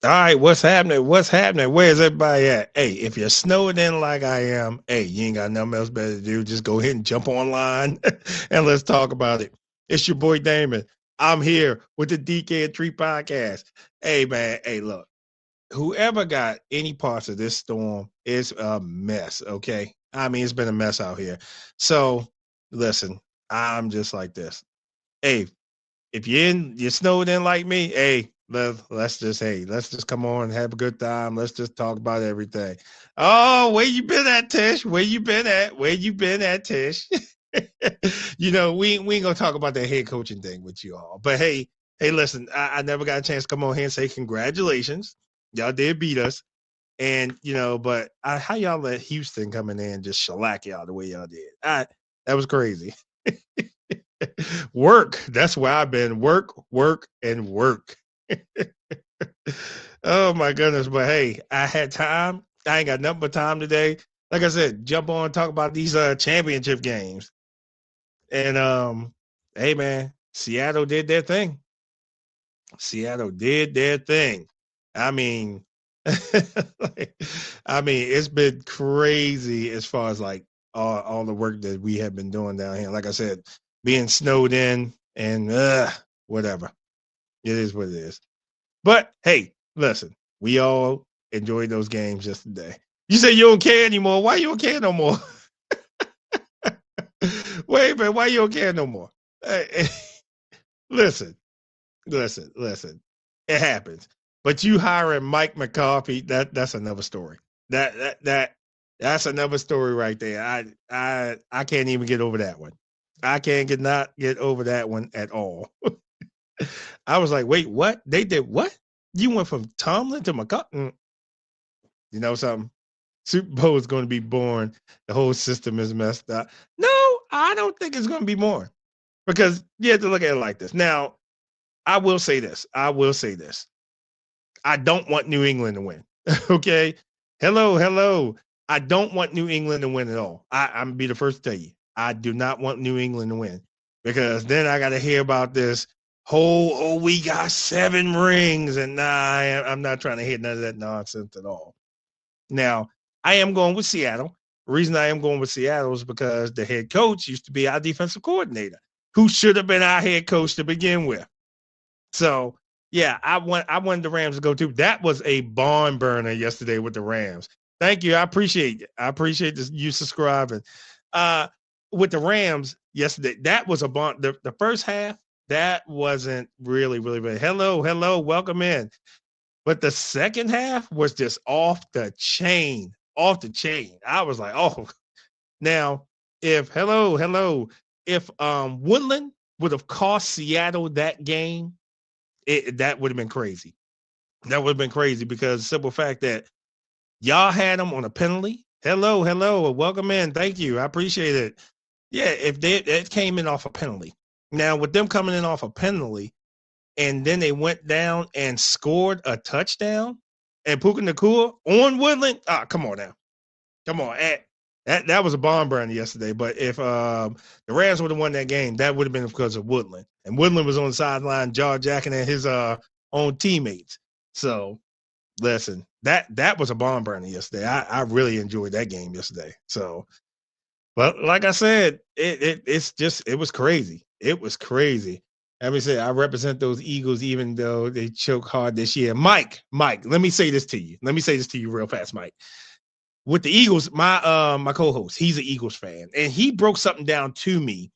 All right, what's happening? What's happening? Where's everybody at? Hey, if you're snowed in like I am, hey, you ain't got nothing else better to do. Just go ahead and jump online and let's talk about it. It's your boy Damon. I'm here with the DK and Tree podcast. Hey, man. Hey, look, whoever got any parts of this storm is a mess. Okay. I mean, it's been a mess out here. So listen, I'm just like this. Hey, if you're snowed in like me, hey, let's just come on and have a good time. Let's just talk about everything. Oh, where you been at, Tish? Where you been at? Where you been at, Tish? We ain't gonna talk about that head coaching thing with you all. But hey, listen, I never got a chance to come on here and say congratulations. Y'all did beat us. And but how y'all let Houston come in there and just shellac y'all the way y'all did? That was crazy. Work. That's where I've been. Work, work, and work. Oh my goodness. But hey, I had time. I ain't got nothing but time today. Like I said, jump on and talk about these championship games. And hey man, Seattle did their thing. Seattle did their thing. I mean, it's been crazy as far as like all the work that we have been doing down here. Like I said, being snowed in and whatever. It is what it is. But hey, listen, we all enjoyed those games yesterday. You say you don't care anymore. Why you don't care no more? Wait a minute, why you don't care no more? Listen. It happens. But you hiring Mike McCarthy, that's another story. That's another story right there. I can't even get over that one. I can't not get over that one at all. I was like, wait, what? They did what? You went from Tomlin to McCarthy? You know something? Super Bowl is going to be born. The whole system is messed up. No, I don't think it's going to be more. Because you have to look at it like this. Now, I will say this. I don't want New England to win. Okay? Hello. I don't want New England to win at all. I'm going to be the first to tell you. I do not want New England to win. Because then I got to hear about this whole, we got 7 rings. And I'm not trying to hear none of that nonsense at all. Now, I am going with Seattle. The reason I am going with Seattle is because the head coach used to be our defensive coordinator, who should have been our head coach to begin with. So, yeah, I wanted the Rams to go too. That was a barn burner yesterday with the Rams. Thank you. I appreciate it. I appreciate you subscribing. With the Rams yesterday, that was a barn. The first half, that wasn't really, really bad. Hello, welcome in. But the second half was just off the chain. I was like, oh. Now, if Woodland would have cost Seattle that game, that would have been crazy. That would have been crazy because the simple fact that y'all had them on a penalty. Hello, welcome in. Thank you. I appreciate it. Yeah, if it came in off a penalty. Now, with them coming in off a penalty, and then they went down and scored a touchdown, and Puka Nacua on Woodland. Come on now. Come on. That was a bomb burner yesterday. But if the Rams would have won that game, that would have been because of Woodland. And Woodland was on the sideline, jaw-jacking at his own teammates. So, listen, that was a bomb burner yesterday. I really enjoyed that game yesterday. So, but like I said, it was crazy. It was crazy. Let me say, I represent those Eagles, even though they choke hard this year. Mike, let me say this to you. Let me say this to you real fast, Mike. With the Eagles, my co-host, he's an Eagles fan, and he broke something down to me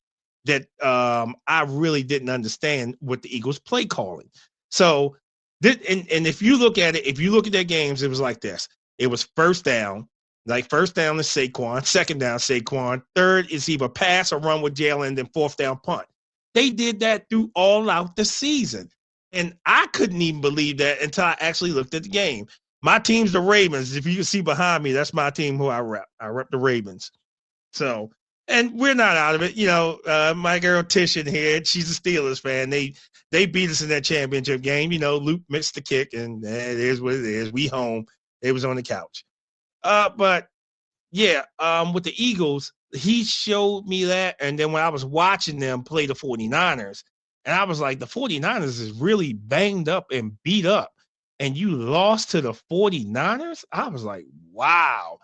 that I really didn't understand with the Eagles play calling. So, and if you look at it, if you look at their games, it was like this. It was first down is Saquon, second down Saquon, third is either pass or run with Jalen, then fourth down punt. They did that through all out the season. And I couldn't even believe that until I actually looked at the game. My team's the Ravens. If you can see behind me, that's my team who I rep. I rep the Ravens. So, and we're not out of it. My girl Tish in here, she's a Steelers fan. They beat us in that championship game. Luke missed the kick, and it is what it is. We home. It was on the couch. But, yeah, with the Eagles, he showed me that. And then when I was watching them play the 49ers, and I was like, the 49ers is really banged up and beat up. and you lost to the 49ers, I was like, wow.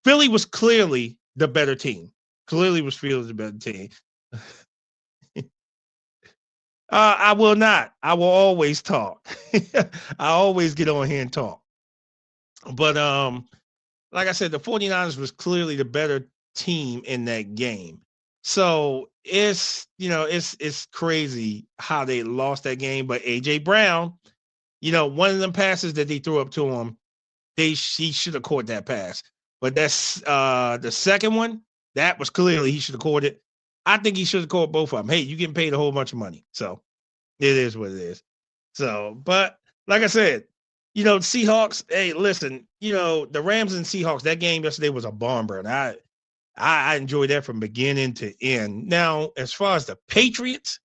Philly was clearly the better team. Clearly was Philly the better team. I will not. I will always talk. I always get on here and talk. But like I said, the 49ers was clearly the better team in that game. So it's crazy how they lost that game. But AJ Brown, one of them passes that they threw up to him, he should have caught that pass. But that's the second one, that was clearly he should have caught it. I think he should have caught both of them. Hey, you getting paid a whole bunch of money. So it is what it is. So, but like I said, Seahawks, hey, listen, the Rams and Seahawks, that game yesterday was a barn burn. I enjoyed that from beginning to end. Now, as far as the Patriots,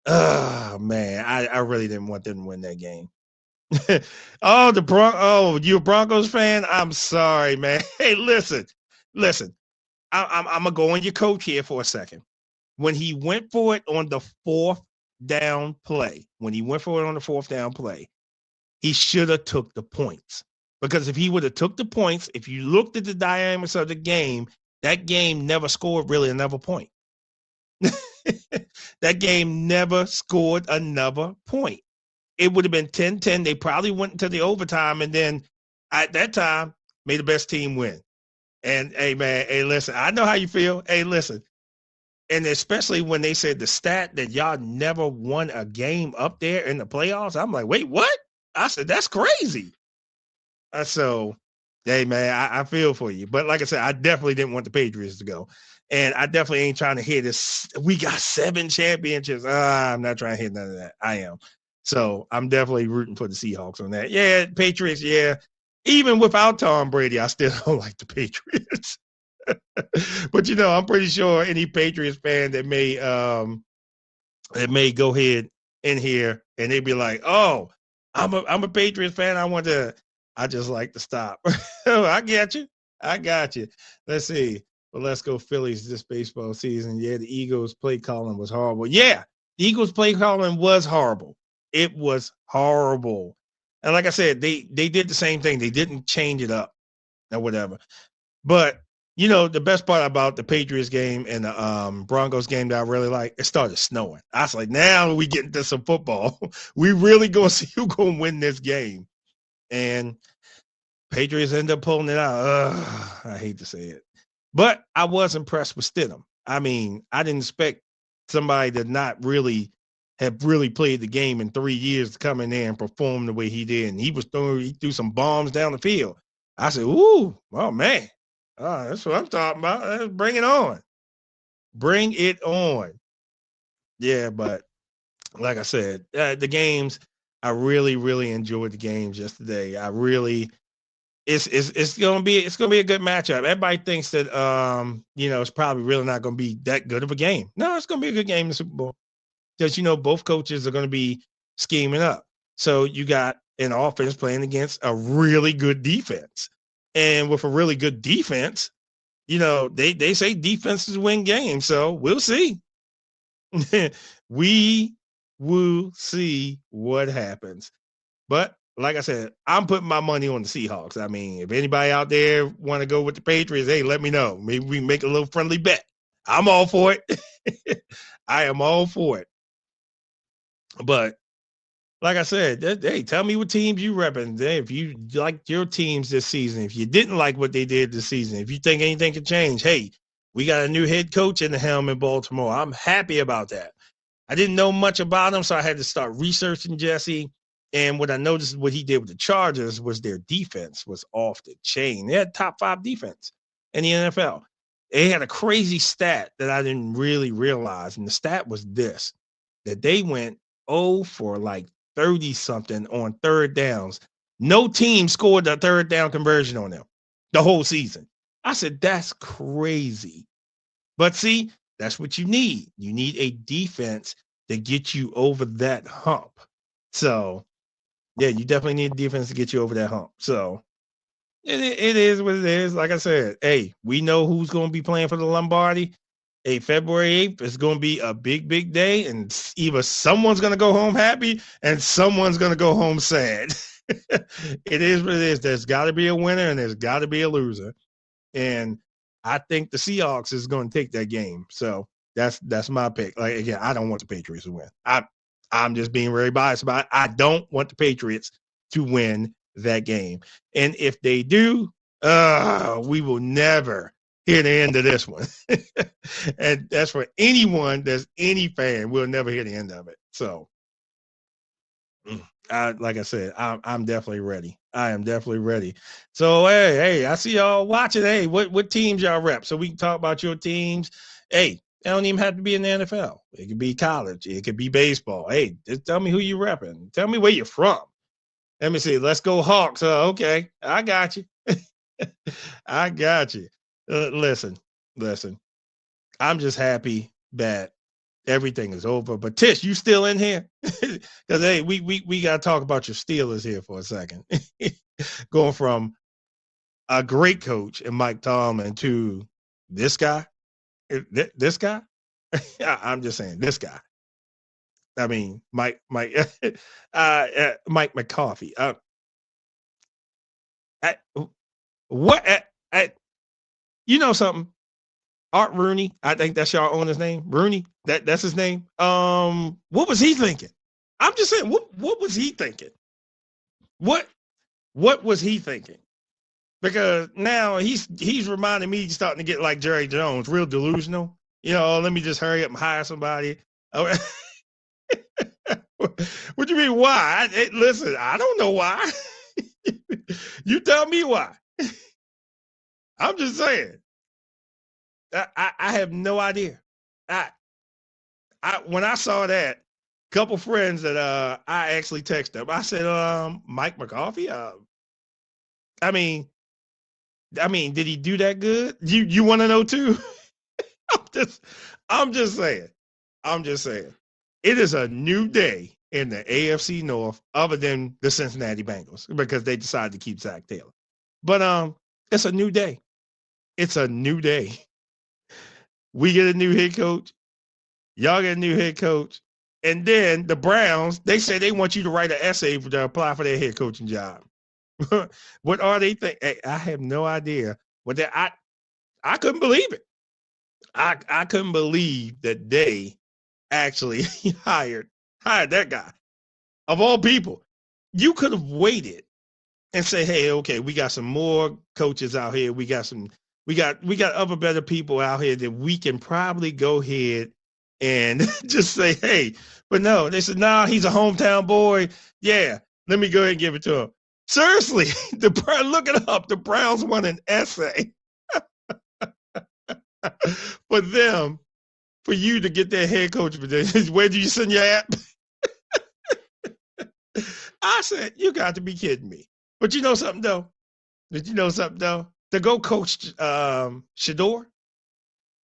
man, I really didn't want them to win that game. You a Broncos fan? I'm sorry, man. Hey, listen. I'm gonna go on your coach here for a second. When he went for it on the fourth down play, he should have took the points. Because if he would have took the points, if you looked at the dynamics of the game, that game never scored really another point. That game never scored another point. It would have been 10-10. They probably went into the overtime, and then at that time, made the best team win. And, hey, man, hey, listen, I know how you feel. Hey, listen. And especially when they said the stat that y'all never won a game up there in the playoffs, I'm like, wait, what? I said, that's crazy. So, hey, man, I feel for you. But like I said, I definitely didn't want the Patriots to go. And I definitely ain't trying to hear this. We got 7 championships. I'm not trying to hear none of that. I am. So I'm definitely rooting for the Seahawks on that. Yeah, Patriots, yeah. Even without Tom Brady, I still don't like the Patriots. But I'm pretty sure any Patriots fan that may go ahead in here and they'd be like, "Oh, I'm a Patriots fan. I just like to stop." I got you. Let's see. Well, let's go Phillies this baseball season. Yeah, the Eagles play calling was horrible. Yeah, the Eagles play calling was horrible. It was horrible. And like I said, they did the same thing. They didn't change it up or whatever. But, the best part about the Patriots game and the Broncos game that I really like, it started snowing. I was like, now we get into some football. We really going to see who going to win this game. And Patriots end up pulling it out. I hate to say it. But I was impressed with Stidham. I mean, I didn't expect somebody to not really have really played the game in 3 years to come in there and perform the way he did. And he threw some bombs down the field. I said, ooh, oh, man. That's what I'm talking about. Bring it on. Bring it on. Yeah, but like I said, the games, I really, really enjoyed the games yesterday. It's gonna be a good matchup. Everybody thinks that it's probably really not gonna be that good of a game. No, it's gonna be a good game in the Super Bowl. Because both coaches are gonna be scheming up. So you got an offense playing against a really good defense. And with a really good defense, they say defenses win games. So we'll see. We will see what happens. But like I said, I'm putting my money on the Seahawks. I mean, if anybody out there want to go with the Patriots, hey, let me know. Maybe we can make a little friendly bet. I'm all for it. I am all for it. But like I said, hey, tell me what teams you repping. If you like your teams this season, if you didn't like what they did this season, if you think anything can change, hey, we got a new head coach in the helm in Baltimore. I'm happy about that. I didn't know much about him, so I had to start researching Jesse. And what I noticed what he did with the Chargers was their defense was off the chain. They had top 5 defense in the NFL. They had a crazy stat that I didn't really realize. And the stat was this, that they went 0 for like 30-something on third downs. No team scored a third down conversion on them the whole season. I said, that's crazy. But see, that's what you need. You need a defense to get you over that hump. So, yeah, you definitely need a defense to get you over that hump. So, it is what it is. Like I said, hey, we know who's going to be playing for the Lombardi. Hey, February 8th is going to be a big, big day, and either someone's going to go home happy and someone's going to go home sad. It is what it is. There's got to be a winner and there's got to be a loser. And I think the Seahawks is going to take that game. So that's my pick. Like, again, I don't want the Patriots to win. I'm just being very biased about it. I don't want the Patriots to win that game. And if they do, we will never hear the end of this one. And that's for anyone that's any fan. We'll never hear the end of it. So, like I said, I'm definitely ready. I am definitely ready. So, hey, I see y'all watching. Hey, what teams y'all rep? So we can talk about your teams. Hey, it don't even have to be in the NFL. It could be college. It could be baseball. Hey, just tell me who you repping. Tell me where you're from. Let me see. Let's go Hawks. Okay, I got you. I got you. Listen. I'm just happy that everything is over. But Tish, you still in here? Because hey, we gotta talk about your Steelers here for a second. Going from a great coach and Mike Tomlin to this guy. This guy? I'm just saying this guy. I mean, Mike McCarthy. You know something? Art Rooney, I think that's y'all owner's name. Rooney, that's his name. What was he thinking? I'm just saying, what was he thinking? What was he thinking? Because now he's reminding me, starting to get like Jerry Jones, real delusional. Let me just hurry up and hire somebody. What do you mean why? Listen, I don't know why. You tell me why. I'm just saying. I have no idea. When I saw that, a couple friends that I actually texted them. I said, Mike McCarthy. I mean, did he do that good? You want to know too? I'm just saying. It is a new day in the AFC North, other than the Cincinnati Bengals, because they decided to keep Zach Taylor. But it's a new day. It's a new day. We get a new head coach. Y'all get a new head coach. And then the Browns, they say they want you to write an essay to apply for their head coaching job. What are they think? I have no idea. I couldn't believe it. I couldn't believe that they actually hired that guy. Of all people, you could have waited and say, hey, okay, we got some more coaches out here. We got other better people out here that we can probably go ahead and just say, hey, but no, they said, nah, he's a hometown boy. Yeah, let me go ahead and give it to him. Seriously, look it up. The Browns won an essay for you to get their head coach position. Where do you send your app? I said, you got to be kidding me. But you know something though? To go coach Shedeur?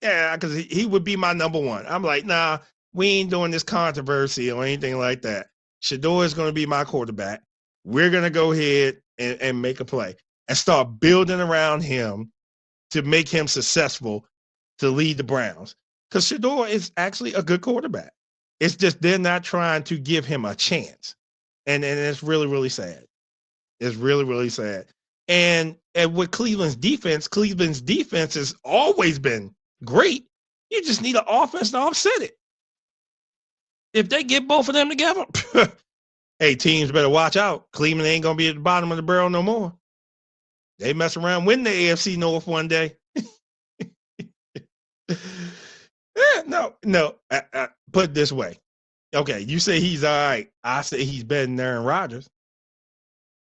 Yeah, because he would be my number one. I'm like, nah, we ain't doing this controversy or anything like that. Shedeur is going to be my quarterback. We're going to go ahead and make a play and start building around him to make him successful to lead the Browns. Because Shedeur is actually a good quarterback. It's just they're not trying to give him a chance. And it's really, really sad. It's really, really sad. And with Cleveland's defense has always been great. You just need an offense to offset it. If they get both of them together, hey, teams better watch out. Cleveland ain't going to be at the bottom of the barrel no more. They mess around, win the AFC North one day. No. Put it this way. Okay, you say he's all right. I say he's better than Aaron Rodgers.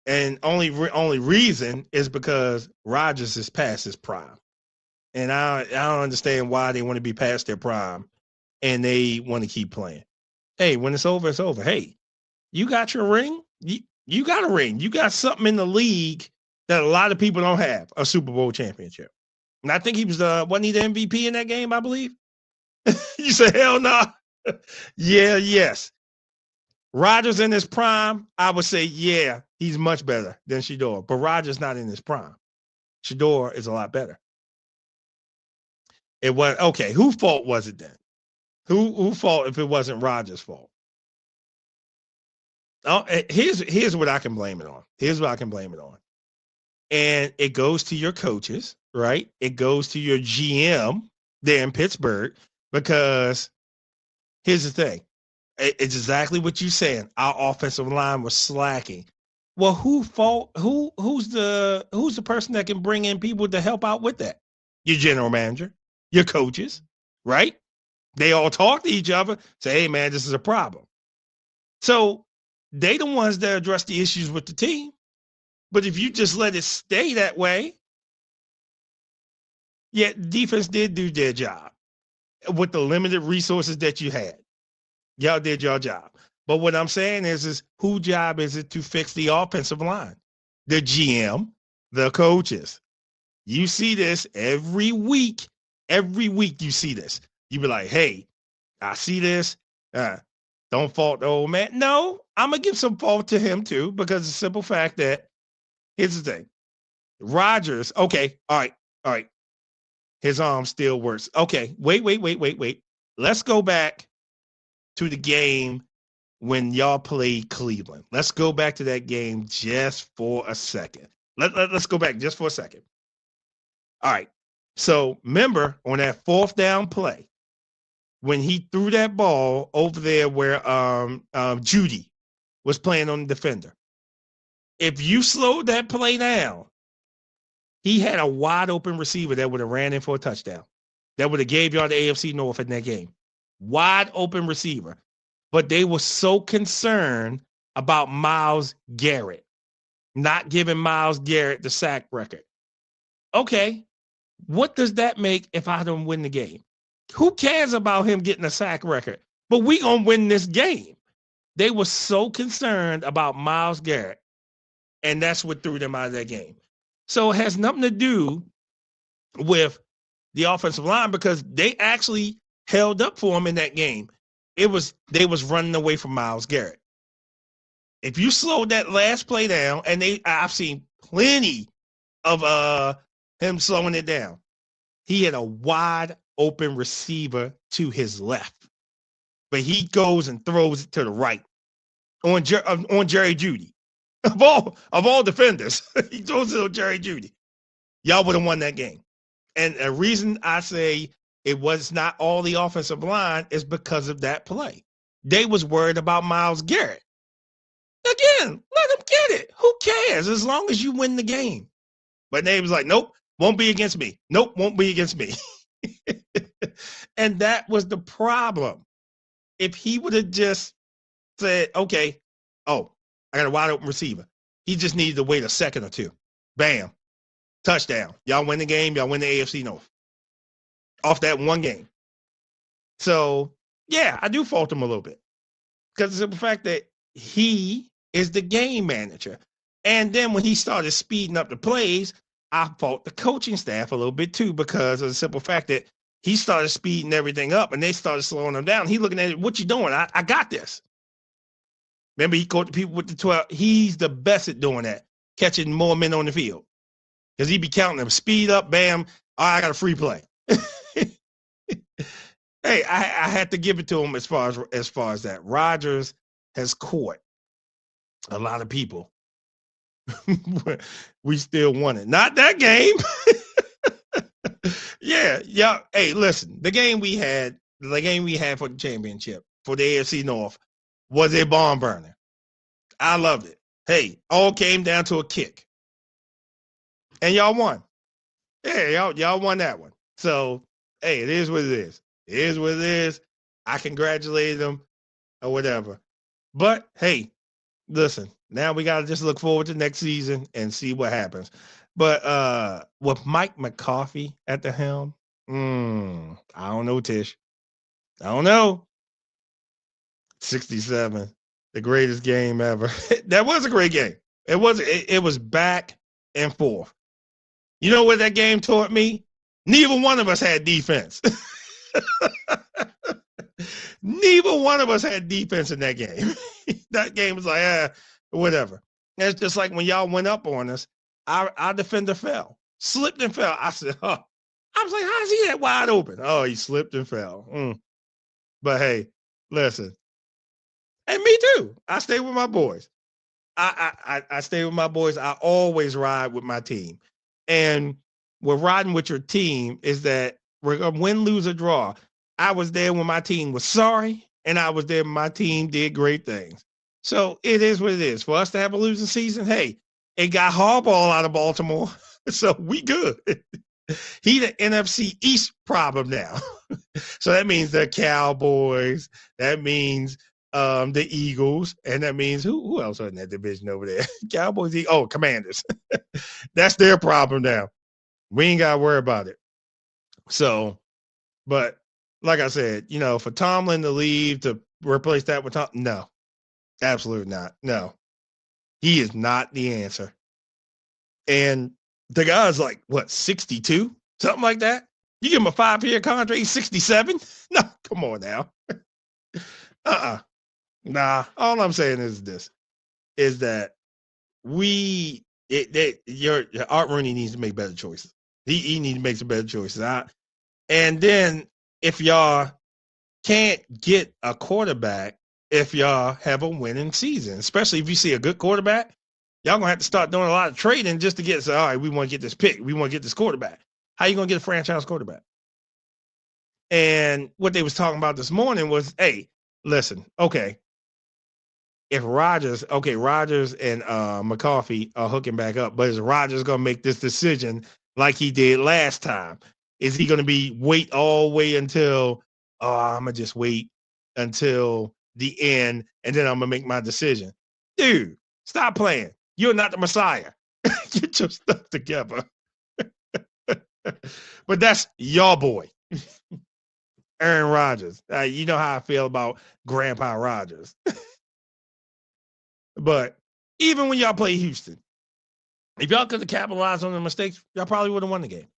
And only reason is because Rodgers is past his prime. And I don't understand why they want to be past their prime and they want to keep playing. Hey, when it's over, it's over. Hey, you got your ring? You got a ring. You got something in the league that a lot of people don't have, a Super Bowl championship. And I think he was wasn't he the MVP in that game, I believe? You say, hell no. Nah. Yeah, yes. Rodgers in his prime, I would say, yeah, he's much better than Shedeur. But Rodgers not in his prime. Shedeur is a lot better. It was okay. Whose fault was it then? Who fault if it wasn't Rodgers' fault? Here's what I can blame it on. Here's what I can blame it on. And it goes to your coaches, right? It goes to your GM there in Pittsburgh, because here's the thing. It's exactly what you're saying. Our offensive line was slacking. Well, who's the person that can bring in people to help out with that? Your general manager, your coaches, right? They all talk to each other, say, hey man, this is a problem. So they the ones that address the issues with the team. But if you just let it stay that way, yeah, defense did do their job with the limited resources that you had. Y'all did your job. But what I'm saying is whose job is it to fix the offensive line? The GM, the coaches. You see this every week. Every week you see this. You be like, hey, I see this. Don't fault the old man. No, I'm going to give some fault to him too, because the simple fact that, here's the thing. Rodgers, okay, all right. His arm still works. Okay, wait. Let's go back to the game when y'all played Cleveland. Let's go back to that game just for a second. Let's go back just for a second. All right. So remember on that 4th down play, when he threw that ball over there where Judy was playing on the defender. If you slowed that play down, he had a wide open receiver that would have ran in for a touchdown. That would have gave y'all the AFC North in that game. Wide open receiver. But they were so concerned about Myles Garrett, not giving Myles Garrett the sack record. Okay, what does that make if I don't win the game? Who cares about him getting a sack record? But we gonna win this game. They were so concerned about Myles Garrett, and that's what threw them out of that game. So it has nothing to do with the offensive line, because they actually held up for him in that game. They was running away from Myles Garrett. If you slowed that last play down, and I've seen plenty of him slowing it down. He had a wide open receiver to his left, but he goes and throws it to the right on Jerry Jeudy. Of all defenders, he throws it on Jerry Jeudy. Y'all would have won that game. And the reason I say it was not all the offensive line is because of that play. They was worried about Myles Garrett. Again, let him get it. Who cares? As long as you win the game. But they was like, nope, won't be against me. Nope, won't be against me. And that was the problem. If he would have just said, okay, I got a wide open receiver. He just needed to wait a second or two. Bam. Touchdown. Y'all win the game. Y'all win the AFC North. Off that one game. So, yeah, I do fault him a little bit. Because of the simple fact that he is the game manager. And then when he started speeding up the plays, I fault the coaching staff a little bit too, because of the simple fact that he started speeding everything up and they started slowing him down. He looking at it, what you doing? I got this. Remember, he coached the people with the 12. He's the best at doing that, catching more men on the field. Because he be counting them. Speed up, bam. I got a free play. Hey, I had to give it to him as far as that. Rodgers has caught a lot of people. We still won it. Not that game. Yeah. Hey, listen, the game we had for the championship, for the AFC North, was a barn burner. I loved it. Hey, all came down to a kick. And y'all won. Yeah, y'all won that one. So, hey, it is what it is. It is what it is. I congratulate them or whatever. But, hey, listen, now we got to just look forward to next season and see what happens. But with Mike McCarthy at the helm, I don't know, Tish. I don't know. 67, the greatest game ever. That was a great game. It was back and forth. You know what that game taught me? Neither one of us had defense. Neither one of us had defense in that game. That game was like, whatever. And it's just like when y'all went up on us, our defender fell, slipped and fell. I said, I was like, how's he that wide open? Oh, he slipped and fell. But hey, listen, And me too. I stay with my boys. I stay with my boys. I always ride with my team. And with riding with your team is that we're gonna win, lose, or draw. I was there when my team was sorry, and I was there when my team did great things. So it is what it is. For us to have a losing season, hey, it got Harbaugh out of Baltimore. So we good. He the NFC East problem now. So that means the Cowboys. That means the Eagles, and that means who else are in that division over there? Cowboys, Commanders. That's their problem now. We ain't gotta worry about it. So, but like I said, for Tomlin to leave to replace that with Tom, no, absolutely not. No, he is not the answer. And the guy's like, what, 62? Something like that? You give him a 5-year contract, he's 67? No, come on now. Nah, all I'm saying is this, is that Art Rooney needs to make better choices. He needs to make some better choices. And then if y'all can't get a quarterback, if y'all have a winning season, especially if you see a good quarterback, y'all gonna have to start doing a lot of trading just to get, all right, we want to get this pick. We want to get this quarterback. How you gonna get a franchise quarterback? And what they was talking about this morning was, hey, listen, okay, if Rodgers and McCarthy are hooking back up, but is Rodgers going to make this decision like he did last time? Is he going to wait all the way until, I'm going to just wait until the end and then I'm going to make my decision? Dude, stop playing. You're not the Messiah. Get your stuff together. But that's your boy, Aaron Rodgers. You know how I feel about Grandpa Rodgers. But even when y'all play Houston, if y'all could have capitalized on the mistakes, y'all probably would have won the game.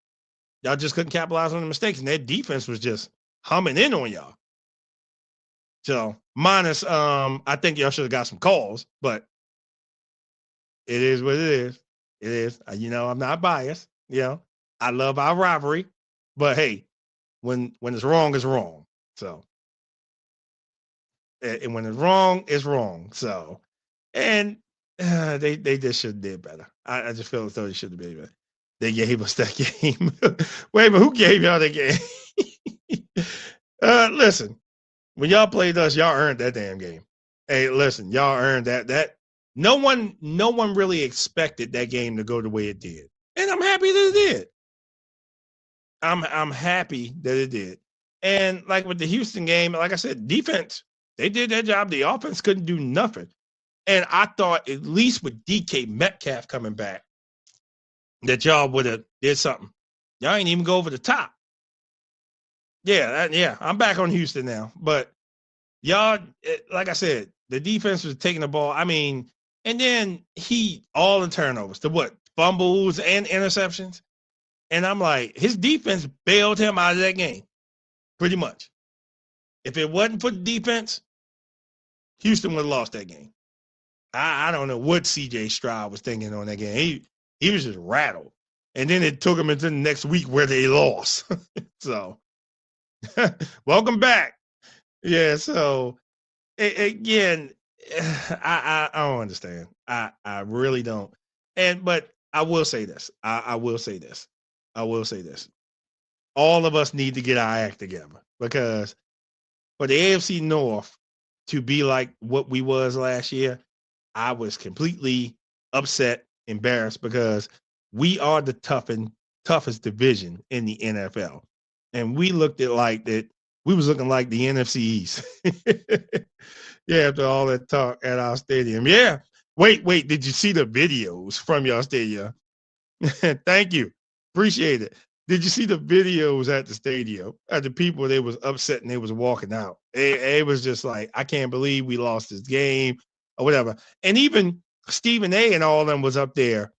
Y'all just couldn't capitalize on the mistakes, and their defense was just humming in on y'all. So minus, I think y'all should have got some calls, but it is what it is. It is. I'm not biased. I love our rivalry, but hey, when it's wrong, it's wrong. So, and when it's wrong. So. And they just should have did better. I just feel as though they should have been better. They gave us that game. Wait a minute, who gave y'all that game? Listen, when y'all played us, y'all earned that damn game. Hey, listen, y'all earned that. No one really expected that game to go the way it did, and I'm happy that it did. I'm happy that it did. And like with the Houston game, like I said, defense, they did their job. The offense couldn't do nothing. And I thought at least with DK Metcalf coming back, that y'all would have did something. Y'all ain't even go over the top. Yeah, I'm back on Houston now. But y'all, like I said, the defense was taking the ball. I mean, and then all the turnovers, fumbles and interceptions. And I'm like, his defense bailed him out of that game, pretty much. If it wasn't for the defense, Houston would have lost that game. I don't know what CJ Stroud was thinking on that game. He was just rattled. And then it took him into the next week where they lost. So, welcome back. Yeah, so, again, I don't understand. I really don't. But I will say this. I will say this. All of us need to get our act together, because for the AFC North to be like what we was last year, I was completely upset, embarrassed, because we are the toughest division in the NFL. And we looked at like that. We was looking like the NFC East. Yeah, after all that talk at our stadium. Yeah. Wait, did you see the videos from your stadium? Thank you. Appreciate it. Did you see the videos at the stadium? At the people, they was upset and they was walking out. It was just like, I can't believe we lost this game or whatever. And even Stephen A. and all of them was up there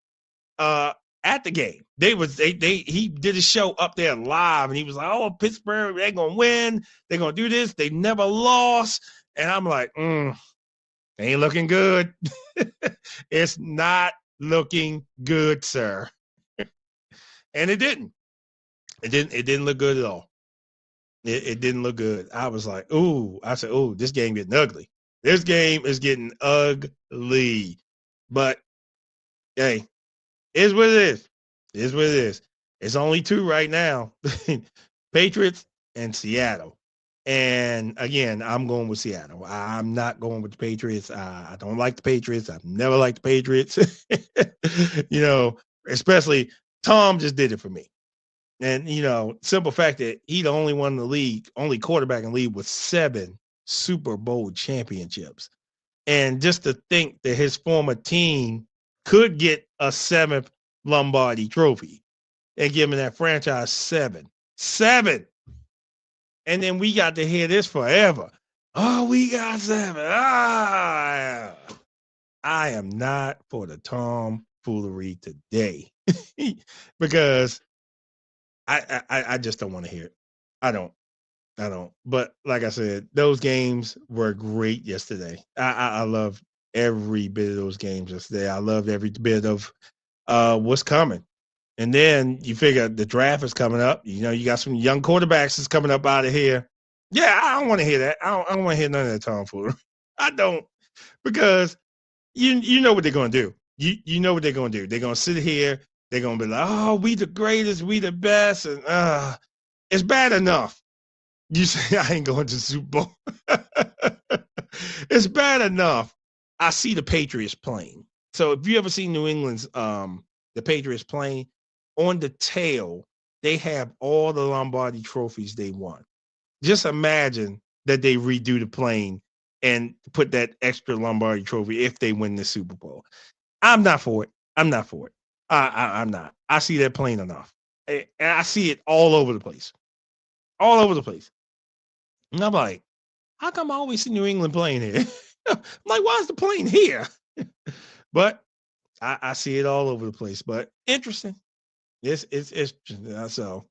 at the game. He did a show up there live, and he was like, oh, Pittsburgh, they're gonna win, they're gonna do this, they never lost. And I'm like, ain't looking good. It's not looking good, sir. And it didn't. It didn't look good at all. It didn't look good. I was like, I said, this game getting ugly. This game is getting ugly. But hey, is what it is. Is what it is. It's only two right now. Patriots and Seattle. And again, I'm going with Seattle. I'm not going with the Patriots. I don't like the Patriots. I've never liked the Patriots. Especially Tom just did it for me. And simple fact that he the only one in the league, only quarterback in the league with 7 Super Bowl championships. And just to think that his former team could get a 7th Lombardi trophy and give him that franchise 7. And then we got to hear this forever. Oh, we got 7. I am not for the tomfoolery today because I just don't want to hear it. I don't. But like I said, those games were great yesterday. I loved every bit of those games yesterday. I loved every bit of what's coming. And then you figure the draft is coming up. You got some young quarterbacks that's coming up out of here. Yeah, I don't want to hear that. I don't want to hear none of that tomfoolery. I don't, because you know what they're going to do. You know what they're going to do. They're going to sit here. They're going to be like, oh, we the greatest, we the best. And it's bad enough. You say I ain't going to the Super Bowl. It's bad enough. I see the Patriots playing. So if you ever see New England's the Patriots playing, on the tail, they have all the Lombardi trophies they won. Just imagine that they redo the plane and put that extra Lombardi trophy if they win the Super Bowl. I'm not for it. I'm not. I see that plane enough. And I see it all over the place. All over the place. And I'm like, how come I always see New England playing here? I'm like, why is the plane here? But I see it all over the place. But interesting. It's interesting. So,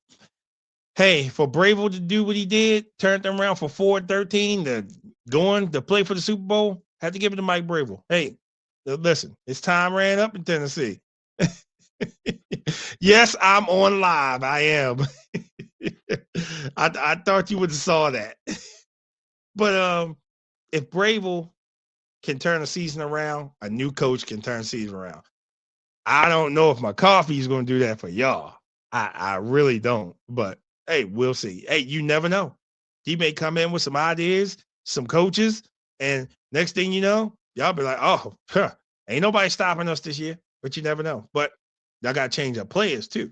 hey, for Bravo to do what he did, turned them around for 4-13 to play for the Super Bowl, had to give it to Mike Bravo. Hey, listen, his time ran up in Tennessee. Yes, I'm on live. I am. I thought you would have saw that. But if Bravo can turn a season around, a new coach can turn a season around. I don't know if my coffee is going to do that for y'all. I really don't. But hey, we'll see. Hey, you never know. He may come in with some ideas, some coaches, and next thing you know, y'all be like, oh, ain't nobody stopping us this year. But you never know. But y'all got to change up players too.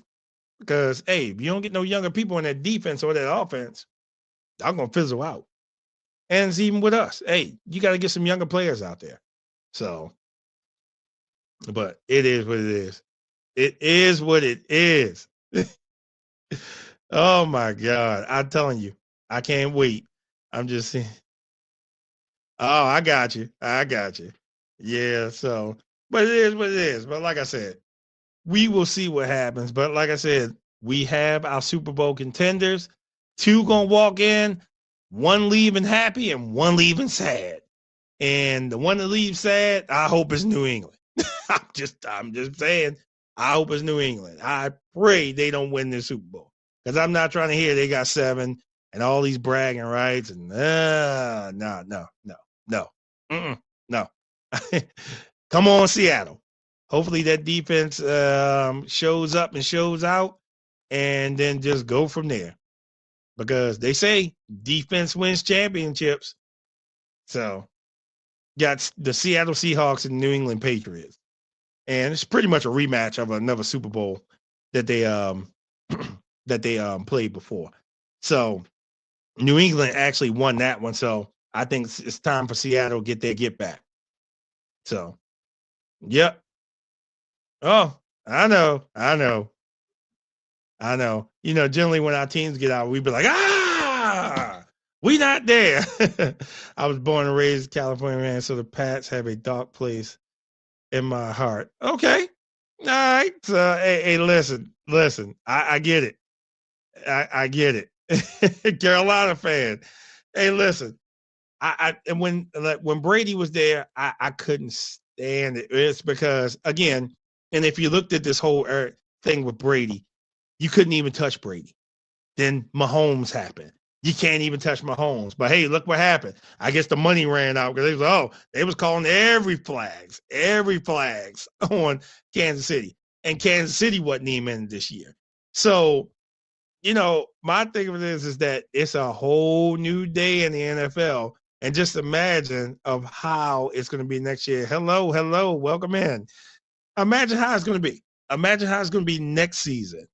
Because, hey, if you don't get no younger people in that defense or that offense, y'all going to fizzle out. And it's even with us. Hey, you got to get some younger players out there. So, but it is what it is. It is what it is. Oh, my God. I'm telling you, I can't wait. I'm just saying. Oh, I got you. Yeah, so, but it is what it is. But like I said, we will see what happens. But like I said, we have our Super Bowl contenders. 2 going to walk in, 1 leaving happy and 1 leaving sad. And the one that leaves sad, I hope it's New England. I'm just saying, I hope it's New England. I pray they don't win the Super Bowl, because I'm not trying to hear they got 7 and all these bragging rights. And no. Come on, Seattle. Hopefully that defense shows up and shows out, and then just go from there. Because they say defense wins championships. So, got the Seattle Seahawks and New England Patriots. And it's pretty much a rematch of another Super Bowl that they played before. So, New England actually won that one. So, I think it's time for Seattle to get their get back. So, yep. Oh, I know. Generally when our teams get out, we be like, we not there. I was born and raised in California, man, so the Pats have a dark place in my heart. Okay. All right. So, hey, listen. I get it. I get it. Carolina fan. Hey, listen. And when Brady was there, I couldn't stand it. It's because, again, and if you looked at this whole thing with Brady, you couldn't even touch Brady. Then Mahomes happened. You can't even touch Mahomes. But hey, look what happened. I guess the money ran out because they was calling every flags on Kansas City. And Kansas City wasn't even in this year. So, my thing of it is that it's a whole new day in the NFL. And just imagine of how it's going to be next year. Hello, welcome in. Imagine how it's going to be. Imagine how it's going to be next season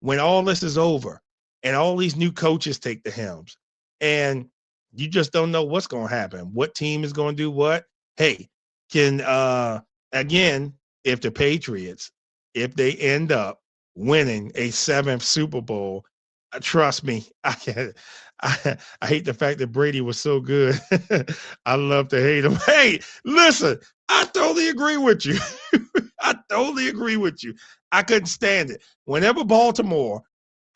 when all this is over and all these new coaches take the helms. And you just don't know what's going to happen. What team is going to do what? Hey, again, if the Patriots, if they end up winning a 7th Super Bowl, trust me, I hate the fact that Brady was so good. I love to hate him. Hey, listen, I totally agree with you. I totally agree with you. I couldn't stand it. Whenever Baltimore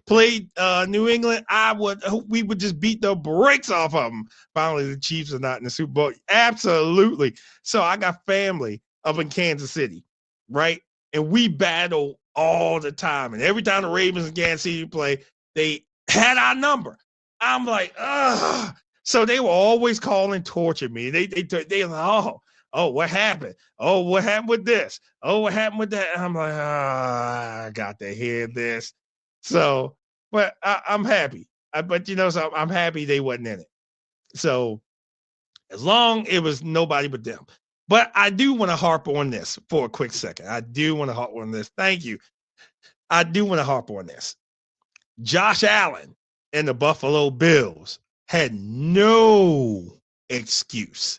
played New England, we would just beat the brakes off of them. Finally, the Chiefs are not in the Super Bowl. Absolutely. So I got family up in Kansas City, right? And we battle all the time. And every time the Ravens and Kansas City play, they had our number. I'm like, ugh. So they were always calling, torture me. They like, oh, what happened? Oh, what happened with this? Oh, what happened with that? And I'm like, I got to hear this. So, but I'm happy. So I'm happy they wasn't in it. So as long it was nobody but them. But I do want to harp on this for a quick second. I do want to harp on this. Thank you. I do want to harp on this. Josh Allen and the Buffalo Bills had no excuse.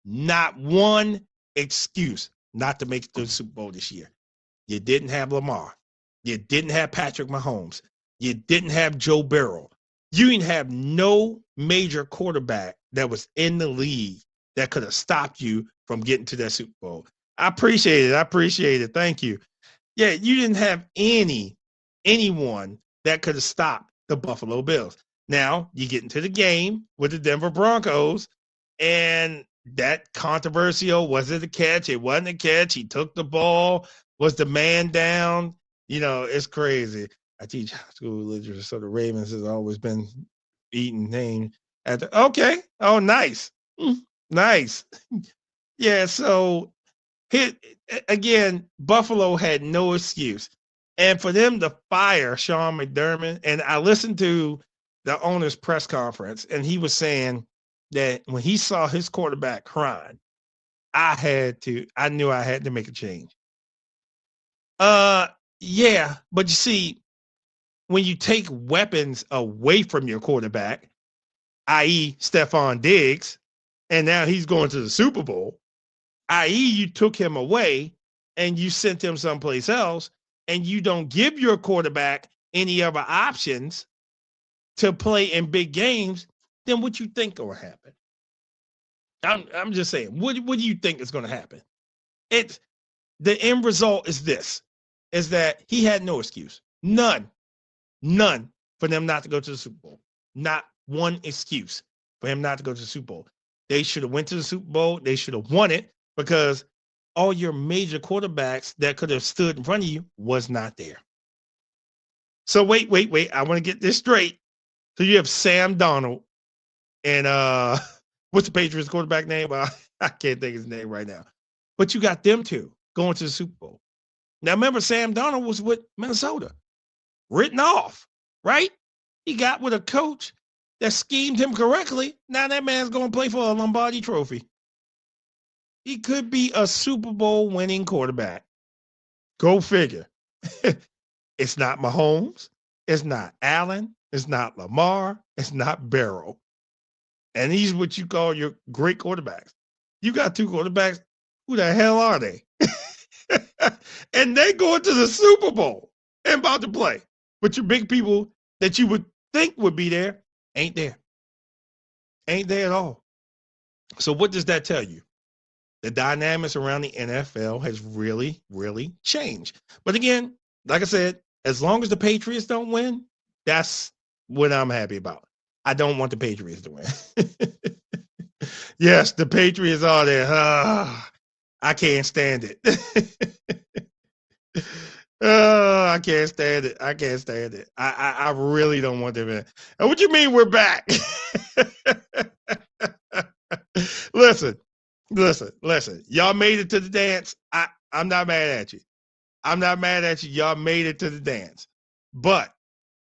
Not one excuse not to make it to the Super Bowl this year. You didn't have Lamar. You didn't have Patrick Mahomes. You didn't have Joe Burrow. You didn't have no major quarterback that was in the league that could have stopped you from getting to that Super Bowl. I appreciate it. Thank you. Yeah, you didn't have anyone that could have stopped the Buffalo Bills. Now, you get into the game with the Denver Broncos, and that controversial, was it a catch? It wasn't a catch. He took the ball. Was the man down? It's crazy. I teach high school literature, so the Ravens has always been beaten named at the, okay. Oh, nice. Nice. Yeah, so again, Buffalo had no excuse. And for them to fire Sean McDermott, and I listened to the owner's press conference, and he was saying that when he saw his quarterback crying, I knew I had to make a change. Yeah, but you see, when you take weapons away from your quarterback, i.e. Stephon Diggs, and now he's going to the Super Bowl, i.e. you took him away and you sent him someplace else, and you don't give your quarterback any other options to play in big games, then what you think will happen? I'm just saying, what do you think is going to happen? The end result is this, is that he had no excuse. None for them not to go to the Super Bowl. Not one excuse for him not to go to the Super Bowl. They should have went to the Super Bowl. They should have won it because all your major quarterbacks that could have stood in front of you was not there. So wait. I want to get this straight. So you have Sam Darnold and what's the Patriots quarterback name? Well, I can't think of his name right now. But you got them two going to the Super Bowl. Now remember, Sam Darnold was with Minnesota. Written off, right? He got with a coach that schemed him correctly. Now that man's going to play for a Lombardi trophy. He could be a Super Bowl winning quarterback. Go figure. It's not Mahomes. It's not Allen. It's not Lamar. It's not Burrow. And these what you call your great quarterbacks. You got two quarterbacks. Who the hell are they? And they going to the Super Bowl and about to play. But your big people that you would think would be there ain't there. Ain't there at all. So what does that tell you? The dynamics around the NFL has really, really changed. But again, like I said, as long as the Patriots don't win, that's what I'm happy about. I don't want the Patriots to win. Yes, the Patriots are there. I can't stand it. I can't stand it. I can't stand it. I really don't want them in. And what you mean we're back? listen, listen. Y'all made it to the dance. I'm not mad at you. I'm not mad at you. Y'all made it to the dance. But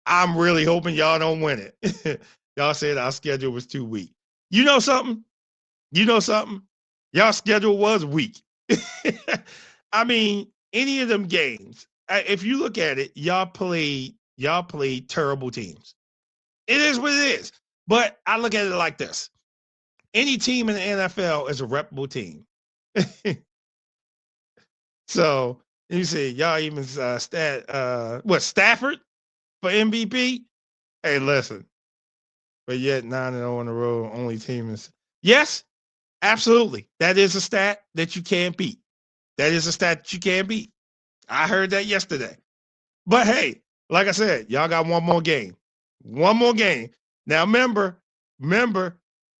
I'm really hoping y'all don't win it. Y'all said our schedule was too weak. You know something? You know something? Y'all schedule was weak. I mean, any of them games, if you look at it, y'all played terrible teams. It is what it is. But I look at it like this. Any team in the NFL is a reputable team. So you see, y'all even Stafford for MVP? Hey, listen. But yet 9-0 on the road, only team is yes, absolutely. That is a stat that you can't beat. That is a stat that you can't beat. I heard that yesterday. But hey, like I said, y'all got one more game. One more game. Now remember,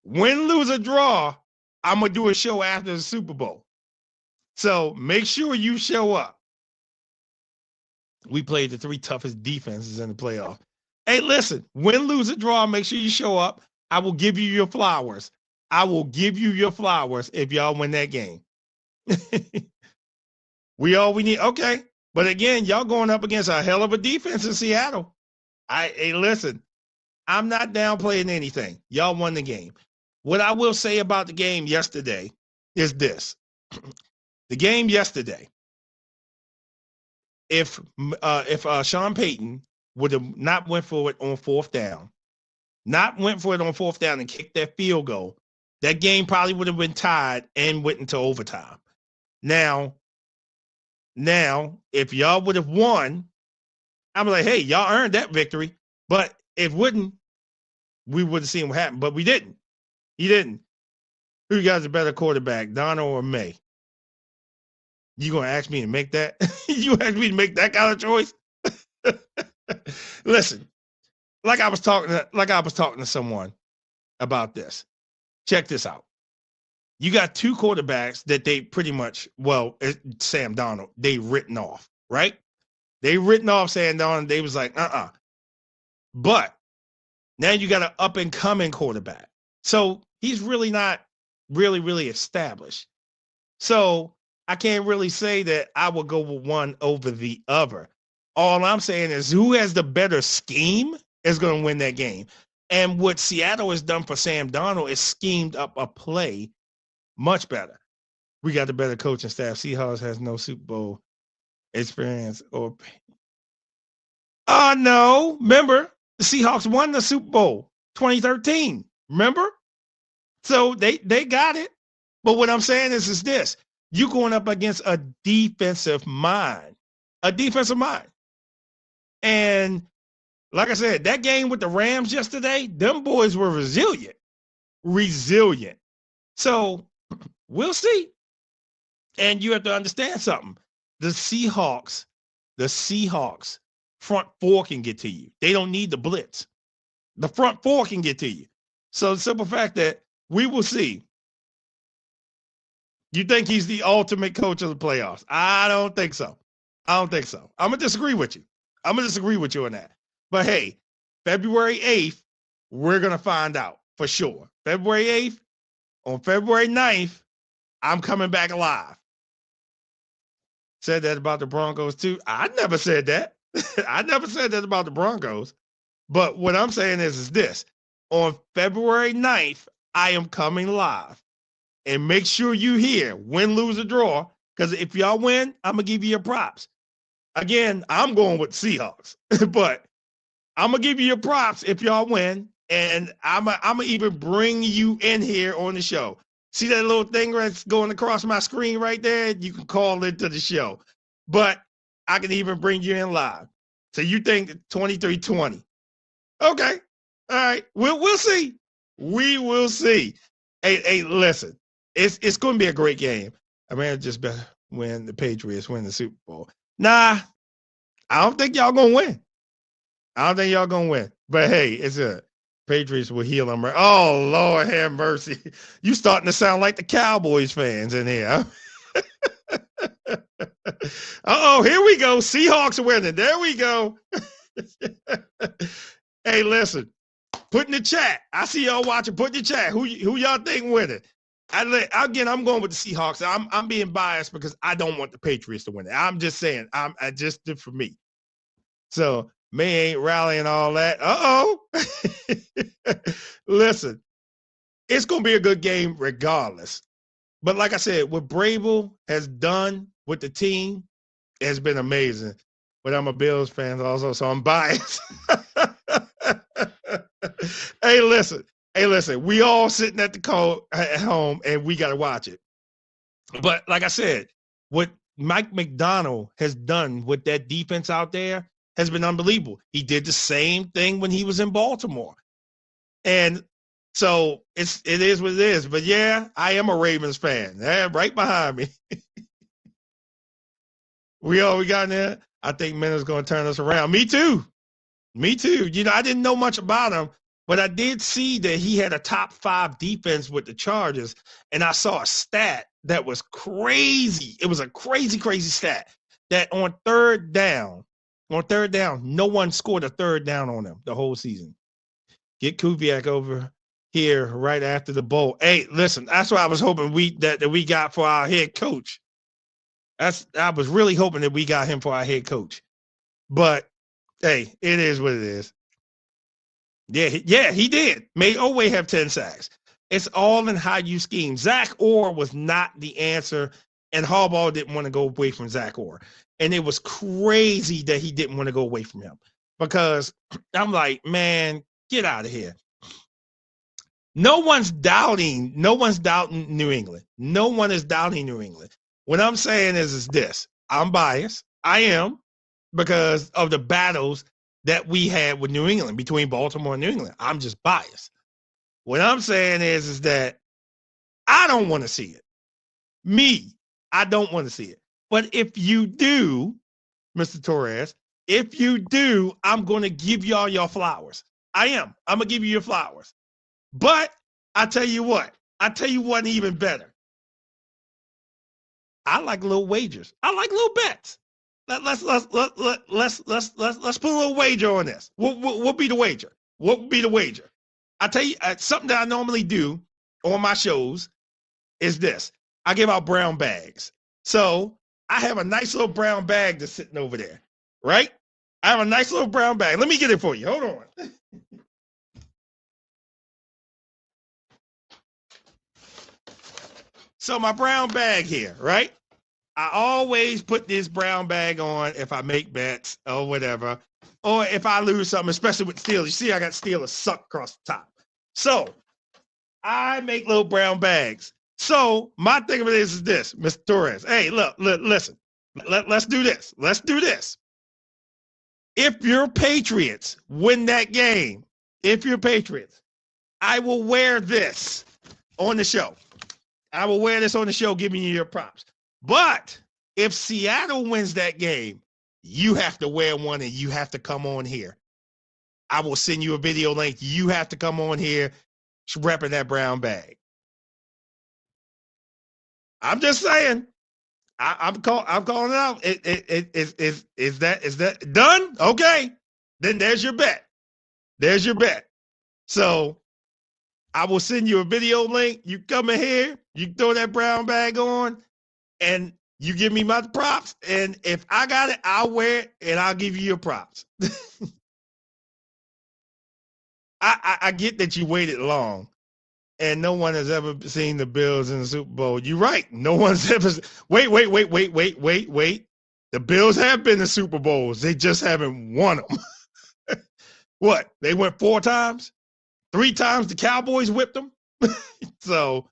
win, lose, or draw, I'm gonna do a show after the Super Bowl. So make sure you show up. We played the 3 toughest defenses in the playoff. Hey, listen, win, lose, or draw, make sure you show up. I will give you your flowers. I will give you your flowers if y'all win that game. We need. Okay. But again, y'all going up against a hell of a defense in Seattle. Hey, listen, I'm not downplaying anything. Y'all won the game. What I will say about the game yesterday is this. The game yesterday, if Sean Payton would have not went for it on 4th down, and kicked that field goal, that game probably would have been tied and went into overtime. Now, if y'all would have won, I'm like, hey, y'all earned that victory. But if wouldn't, we would have seen what happened. But we didn't. He didn't. Who you guys a better quarterback, Donald or May? You gonna ask me to make that? You ask me to make that kind of choice? Listen, like I was talking to someone about this. Check this out. You got 2 quarterbacks that they pretty much, Sam Darnold, they written off, right? They written off Sam Darnold. They was like, But now you got an up and coming quarterback. So he's really not really established. So I can't really say that I will go with one over the other. All I'm saying is who has the better scheme is going to win that game. And what Seattle has done for Sam Darnold is schemed up a play much better. We got the better coaching staff. Seahawks has no Super Bowl experience or. No. Remember, the Seahawks won the Super Bowl 2013. Remember? So they got it. But what I'm saying is this. You're going up against a defensive mind. And like I said, that game with the Rams yesterday, them boys were resilient. So we'll see. And you have to understand something. The Seahawks front 4 can get to you. They don't need the blitz. The front 4 can get to you. So the simple fact that we will see. You think he's the ultimate coach of the playoffs? I don't think so. I'm going to disagree with you. on that. But hey, February 8th, we're going to find out for sure. February 8th, on February 9th, I'm coming back alive. Said that about the Broncos too. I never said that. I never said that about the Broncos. But what I'm saying is this. On February 9th, I am coming live. And make sure you hear, win, lose, or draw. Because if y'all win, I'm going to give you your props. Again, I'm going with Seahawks. But I'm going to give you your props if y'all win. And I'm going to even bring you in here on the show. See that little thing that's going across my screen right there? You can call into the show. But I can even bring you in live. So you think 23-20. Okay. All right. We'll see. We will see. Hey, listen. It's going to be a great game. I mean, it's just better when the Patriots win the Super Bowl. Nah, I don't think y'all going to win. But hey, it's a Patriots will heal them. Oh, Lord have mercy. You starting to sound like the Cowboys fans in here. Uh-oh, here we go. Seahawks winning. There we go. Hey, listen. Put in the chat. I see y'all watching. Put in the chat. Who y'all think winning? Again, I'm going with the Seahawks. I'm being biased because I don't want the Patriots to win it. I'm just saying. I just did for me. So May ain't rallying all that. Uh-oh. Listen, it's going to be a good game regardless. But like I said, what Vrabel has done with the team has been amazing. But I'm a Bills fan also, so I'm biased. Hey, listen. We all sitting at home, and we got to watch it. But like I said, what Mike Macdonald has done with that defense out there has been unbelievable. He did the same thing when he was in Baltimore. And so it is what it is. But yeah, I am a Ravens fan. Right behind me. We got in there. I think Minna's going to turn us around. Me too. You know, I didn't know much about him, but I did see that he had a top 5 defense with the Chargers, and I saw a stat that was crazy. It was a crazy stat that on third down, no one scored a third down on them the whole season. Get Kubiak over here right after the bowl. Hey, listen, that's what I was hoping that we got for our head coach. I was really hoping that we got him for our head coach. But hey, it is what it is. Yeah, he did. May Oweh have 10 sacks. It's all in how you scheme. Zach Orr was not the answer, and Harbaugh didn't want to go away from Zach Orr. And it was crazy that he didn't want to go away from him because I'm like, man, get out of here. No one's doubting New England. No one is doubting New England. What I'm saying is this. I'm biased. I am, because of the battles that we had with New England, between Baltimore and New England. I'm just biased. What I'm saying is that I don't want to see it. I don't want to see it. But if you do, Mr. Torres, if you do, I'm going to give y'all your flowers. I am. I'm going to give you your flowers. But I tell you what even better. I like little wagers. I like little bets. Let's put a little wager on this. What be the wager? What would be the wager? I tell you, something that I normally do on my shows is this. I give out brown bags. So I have a nice little brown bag that's sitting over there, right? I have a nice little brown bag. Let me get it for you. Hold on. So my brown bag here, right? I always put this brown bag on if I make bets or whatever, or if I lose something, especially with Steelers. You see, I got Steelers sucked across the top. So I make little brown bags. So my thing of it is this, Mr. Torres. Hey, look, listen. Let's do this. If your Patriots win that game, I will wear this on the show. Giving you your props. But if Seattle wins that game, you have to wear one and you have to come on here. I will send you a video link. You have to come on here repping that brown bag. I'm just saying. I'm calling it out. Is that done? Okay. Then there's your bet. So I will send you a video link. You come in here, you throw that brown bag on, and you give me my props. And if I got it, I'll wear it, and I'll give you your props. I get that you waited long, and no one has ever seen the Bills in the Super Bowl. You're right. No one's ever. Wait. The Bills have been to Super Bowls. They just haven't won them. What? They went 4 times? 3 times the Cowboys whipped them? So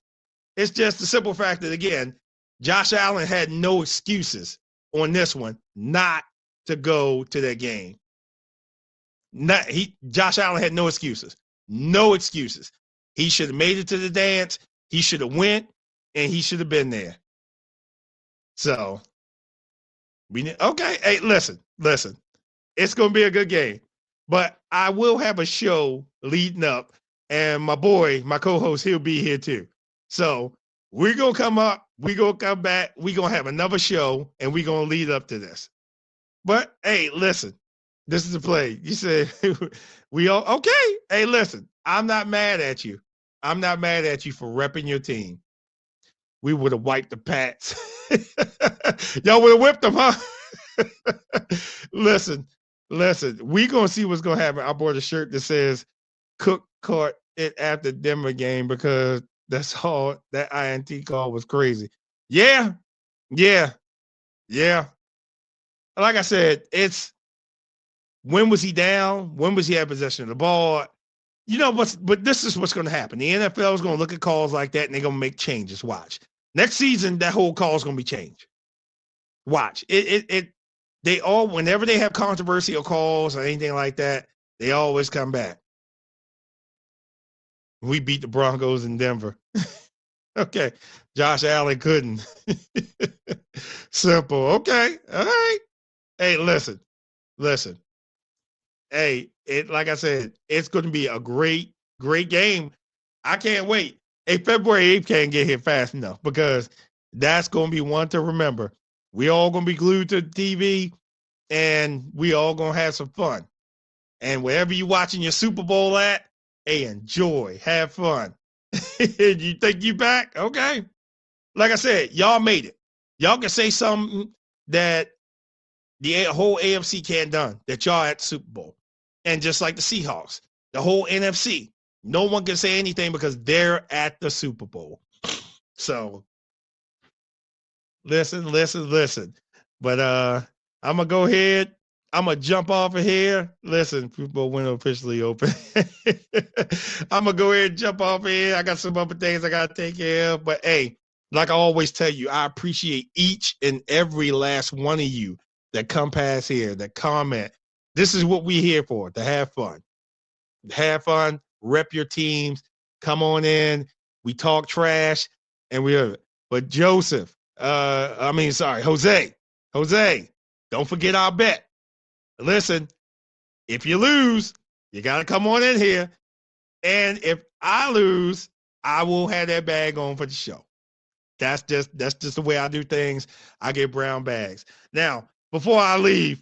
it's just the simple fact that, again, Josh Allen had no excuses on this one not to go to that game. Josh Allen had no excuses. No excuses. He should have made it to the dance. He should have went, and he should have been there. So, okay. Hey, listen. It's going to be a good game. But I will have a show leading up, and my boy, my co-host, he'll be here too. So we're going to come up We gonna come back. We gonna have another show, and we gonna lead up to this. But hey, listen, this is the play. You said we all okay. Hey, listen, I'm not mad at you. I'm not mad at you for repping your team. We would have wiped the Pats. Y'all would have whipped them, huh? listen, we gonna see what's gonna happen. I bought a shirt that says Cook caught it after Denver game because that's all that INT call was crazy. Yeah. Like I said, it's when was he down? When was he at possession of the ball? You know but this is what's gonna happen. The NFL is gonna look at calls like that and they're gonna make changes. Watch. Next season, that whole call is gonna be changed. Watch. They all, whenever they have controversial calls or anything like that, they always come back. We beat the Broncos in Denver. Okay. Josh Allen couldn't. Simple. Okay. All right. Hey, listen. Hey, like I said, it's going to be a great game. I can't wait. Hey, February 8th can't get here fast enough because that's going to be one to remember. We all going to be glued to the TV and we all going to have some fun. And wherever you're watching your Super Bowl at, hey, enjoy, have fun. You think you back? Okay. Like I said, y'all made it. Y'all can say something that the whole AFC can't done, that y'all at the Super Bowl. And just like the Seahawks, the whole NFC, no one can say anything because they're at the Super Bowl. So listen. But I'm going to go ahead. I'm going to jump off of here. Listen, Super Bowl window officially open. I'm going to go ahead and jump off of here. I got some other things I got to take care of. But, hey, like I always tell you, I appreciate each and every last one of you that come past here, that comment. This is what we're here for, to have fun. Have fun, rep your teams, come on in. We talk trash, and but Jose, don't forget our bet. Listen, if you lose, you got to come on in here. And if I lose, I will have that bag on for the show. That's just the way I do things. I get brown bags. Now, before I leave,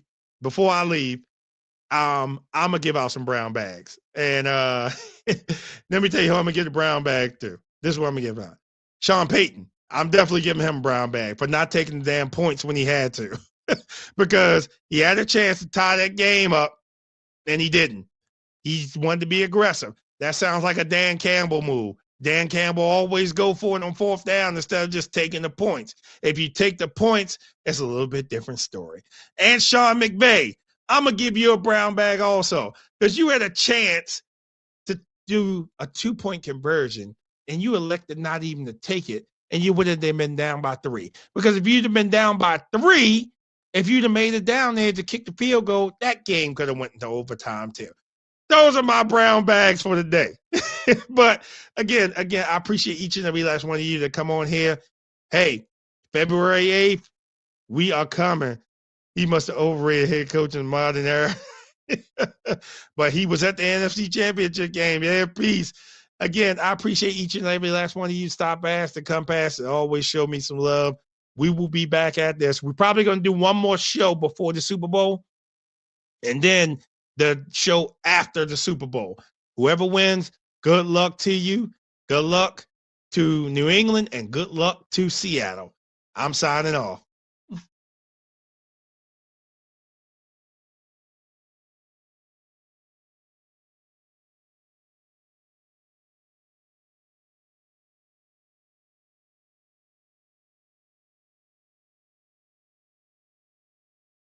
I'm gonna give out some brown bags. And let me tell you who I'm gonna give the brown bag to. This is what I'm gonna give out. Sean Payton. I'm definitely giving him a brown bag for not taking the damn points when he had to. Because he had a chance to tie that game up and he didn't. He wanted to be aggressive. That sounds like a Dan Campbell move. Dan Campbell always go for it on fourth down instead of just taking the points. If you take the points, it's a little bit different story. And Sean McVay, I'm going to give you a brown bag also because you had a chance to do a 2-point conversion and you elected not even to take it, and you would have been down by 3. Because if you'd have been down by 3, if you'd have made it down there to kick the field goal, that game could have went into overtime too. Those are my brown bags for the day. But again, I appreciate each and every last one of you that come on here. Hey, February 8th, we are coming. He must have overrated head coach in the modern era. But he was at the NFC Championship game. Yeah, peace. Again, I appreciate each and every last one of you stop past to come past and always show me some love. We will be back at this. We're probably going to do one more show before the Super Bowl and then the show after the Super Bowl. Whoever wins, good luck to you. Good luck to New England and good luck to Seattle. I'm signing off.